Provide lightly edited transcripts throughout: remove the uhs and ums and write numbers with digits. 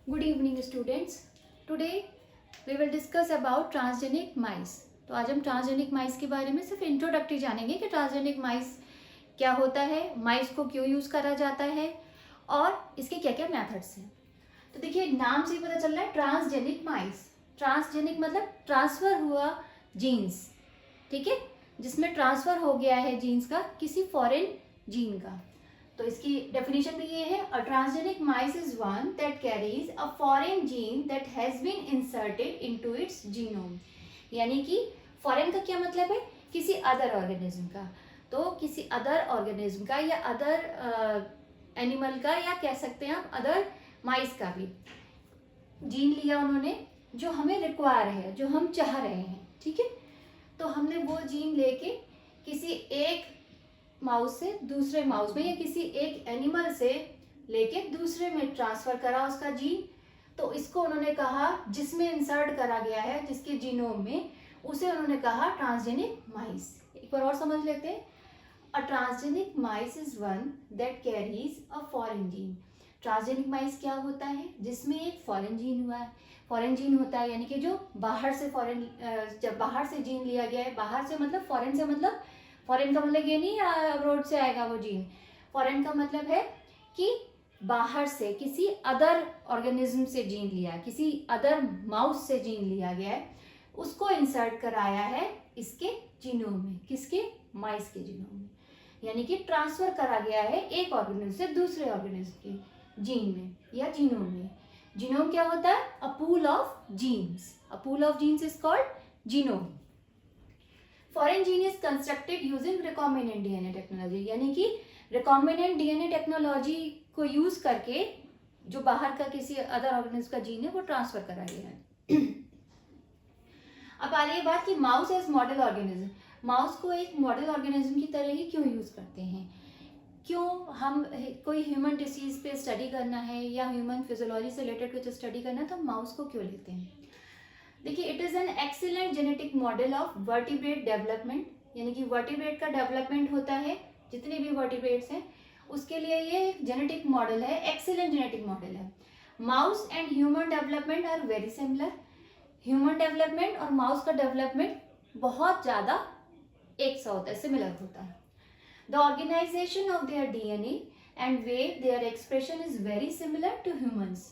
Good evening students. Today we will discuss about transgenic mice. तो आज हम transgenic माइस के बारे में सिर्फ इंट्रोडक्टरी जानेंगे कि ट्रांसजेनिक माइस क्या होता है, माइस को क्यों यूज़ करा जाता है और इसके क्या क्या मेथड्स हैं। तो देखिए नाम से ही पता चल रहा है ट्रांसजेनिक माइस। ट्रांसजेनिक मतलब ट्रांसफ़र हुआ जीन्स, ठीक है, जिसमें ट्रांसफ़र हो गया है जीन्स का किसी फॉरेन जीन का। तो इसकी डेफिनेशन भी ये है, a transgenic mice is one that carries a foreign gene that has been inserted into its genome. यानी कि फॉरेन का क्या मतलब है, किसी अदर ऑर्गेनिज्म का। तो किसी अदर ऑर्गेनिज्म का या अदर एनिमल का या कह सकते हैं आप अदर माइस का भी जीन लिया उन्होंने जो हमें रिक्वायर है, जो हम चाह रहे हैं, ठीक है। तो हमने वो जीन लेके किसी एक माउस से दूसरे माउस में या किसी एक एनिमल से लेके दूसरे में ट्रांसफर करा उसका जीन। तो इसको उन्होंने कहा, जिसमें इंसर्ट करा गया है जिसके जीनोम में, उसे उन्होंने कहा ट्रांसजेनिक माइस। एक बार और समझ लेते हैं, अ transgenic mice is one that carries a foreign gene. Transgenic माइस क्या होता है, जिसमें एक फॉरेन जीन हुआ है। फॉरेन जीन होता है यानी कि जो बाहर से जब बाहर से जीन लिया गया है, बाहर से मतलब फॉरेन से मतलब फॉरेन का मतलब ये नहीं अब्रोड से आएगा वो जीन। फॉरेन का मतलब है कि बाहर से किसी अदर ऑर्गेनिज्म से जीन लिया, किसी अदर माउस से जीन लिया गया है, उसको इंसर्ट कराया है इसके जीनोम में, किसके, माइस के जीनोम में। यानी कि ट्रांसफर करा गया है एक ऑर्गेनिज्म से दूसरे ऑर्गेनिज्म के जीन में या जीनोम में। जीनोम क्या होता है, a pool of genes. A pool of genes is called genome. Foreign gene is constructed using recombinant DNA technology. यानी कि रिकॉम्बिनेंट डीएनए टेक्नोलॉजी को यूज करके जो बाहर का किसी अदर ऑर्गेनिज्म का जीन है वो ट्रांसफर करा गया है। अब आ रही है बात कि mouse as model organism. Mouse को एक मॉडल ऑर्गेनिज्म की तरह ही क्यों यूज करते हैं, क्यों हम कोई ह्यूमन डिसीज पे स्टडी करना है या ह्यूमन फिजियोलॉजी से रिलेटेड कुछ स्टडी करना है तो माउस को क्यों लेते हैं। देखिए, it is an excellent genetic model of vertebrate development. यानी कि वर्टिब्रेट का डेवलपमेंट होता है, जितने भी वर्टिब्रेट्स हैं उसके लिए ये जेनेटिक मॉडल है, एक्सीलेंट जेनेटिक मॉडल है। Mouse and human development are very similar. Human development और माउस का डेवलपमेंट बहुत ज़्यादा एक सा होता है, सिमिलर होता है। The organisation of their DNA and way their expression is very similar to humans.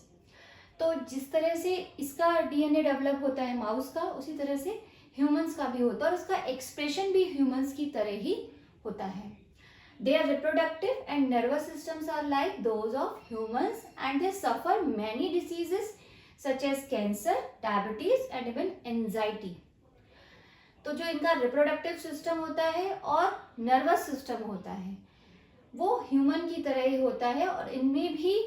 तो जिस तरह से इसका डीएनए डेवलप होता है माउस का, उसी तरह से ह्यूमंस का भी होता है और उसका एक्सप्रेशन भी ह्यूमंस की तरह ही होता है। Their reproductive and nervous systems are like those of humans and they suffer many diseases such as cancer, diabetes and even anxiety. तो जो इनका रिप्रोडक्टिव सिस्टम होता है और नर्वस सिस्टम होता है वो ह्यूमन की तरह ही होता है और इनमें भी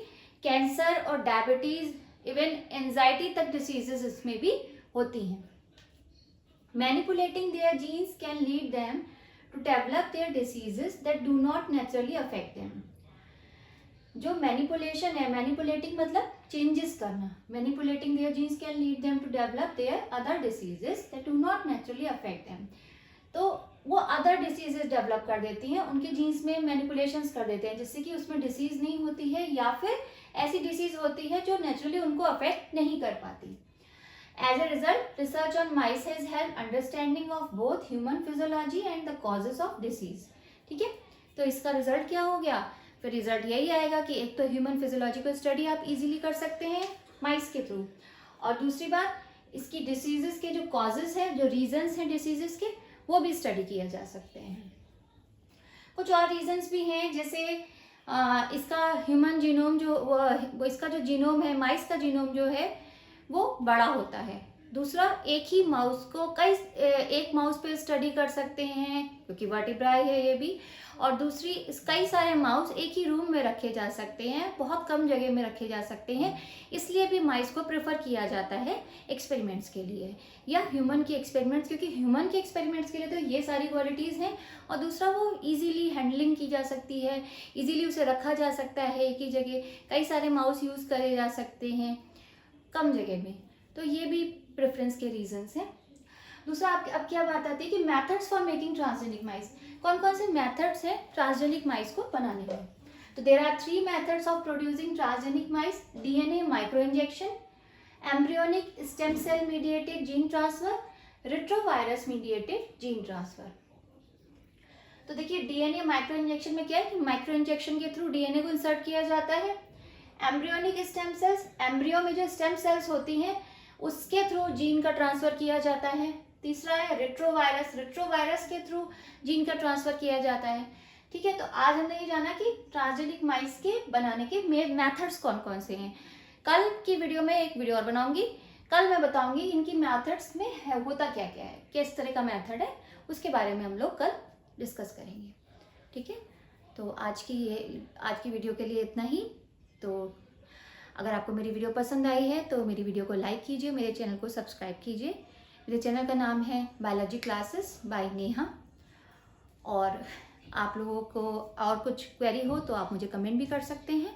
कैंसर और डायबिटीज इवन एंजाइटी तक डिसीजेस इसमें भी होती हैं। Manipulating their genes can lead them to develop their diseases that do not naturally affect them. जो मैनिपुलेशन है, मैनिपुलेटिंग मतलब चेंजेस करना, manipulating their genes can lead them to develop their other diseases that do not naturally affect them. तो वो other diseases develop कर देती हैं, उनके जीन्स में मैनिपुलेशंस कर देते हैं जिससे कि उसमें डिसीज नहीं होती है या फिर ऐसी डिसीज होती है जो नेचुरली उनको अफेक्ट नहीं कर पाती। As a result, research on mice has help understanding of both human physiology and the causes of disease. ठीक है, तो इसका रिजल्ट क्या हो गया, फिर रिजल्ट यही आएगा कि एक तो ह्यूमन फिजियोलॉजिकल स्टडी आप इजीली कर सकते हैं माइस के थ्रू, और दूसरी बात इसकी डिसीजेस के जो कॉजेज हैं, जो रीजन्स हैं डिसीजेस के, वो भी स्टडी किया जा सकते हैं। कुछ और रीजंस भी हैं, जैसे इसका ह्यूमन जीनोम जो वो इसका जो जीनोम है, माइस का जीनोम जो है वो बड़ा होता है। दूसरा, एक ही माउस को एक माउस पे स्टडी कर सकते हैं क्योंकि वर्टिब्राई है ये भी, और दूसरी कई सारे माउस एक ही रूम में रखे जा सकते हैं, बहुत कम जगह में रखे जा सकते हैं, इसलिए भी माइस को प्रेफर किया जाता है एक्सपेरिमेंट्स के लिए या ह्यूमन के एक्सपेरिमेंट्स, क्योंकि ह्यूमन के एक्सपेरिमेंट्स के लिए तो ये सारी क्वालिटीज़ हैं, और दूसरा वो इजीली हैंडलिंग की जा सकती है, इजीली उसे रखा जा सकता है एक ही जगह, कई सारे माउस यूज़ करे जा सकते हैं कम जगह में, तो ये भी प्रेफरेंस के रीजंस हैं। दूसरा, अब क्या बात आती है कि मेथड्स फॉर मेकिंग ट्रांसजेनिक माइस, कौन कौन से मेथड्स हैं ट्रांसजेनिक माइस को बनाने में। तो there are 3 methods of producing transgenic mice: DNA micro injection, embryonic stem cell mediated gene transfer, retrovirus mediated gene transfer. तो देखिए डीएनए माइक्रो इंजेक्शन में क्या है कि माइक्रो इंजेक्शन के थ्रू डीएनए को इंसर्ट किया जाता है। एम्ब्रियोनिक स्टेम सेल्स, एम्ब्रियो में जो स्टेम सेल्स होती हैं उसके थ्रू जीन का ट्रांसफर किया जाता है। तीसरा है रेट्रोवायरस, रेट्रोवायरस के थ्रू जीन का ट्रांसफर किया जाता है। ठीक है, तो आज हमने ये जाना कि ट्रांसजेनिक माइस के बनाने के मेथड्स कौन कौन से हैं। कल की वीडियो में एक वीडियो और बनाऊंगी, कल मैं बताऊंगी इनकी मेथड्स में होता क्या क्या है, किस तरह का मेथड है, उसके बारे में हम लोग कल डिस्कस करेंगे। ठीक है, तो आज की वीडियो के लिए इतना ही। तो अगर आपको मेरी वीडियो पसंद आई है तो मेरी वीडियो को लाइक कीजिए, मेरे चैनल को सब्सक्राइब कीजिए। मेरे चैनल का नाम है बायोलॉजी क्लासेस बाय नेहा। और आप लोगों को और कुछ क्वेरी हो तो आप मुझे कमेंट भी कर सकते हैं,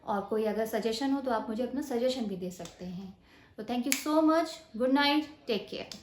और कोई अगर सजेशन हो तो आप मुझे अपना सजेशन भी दे सकते हैं। तो thank you so much, good night, take care.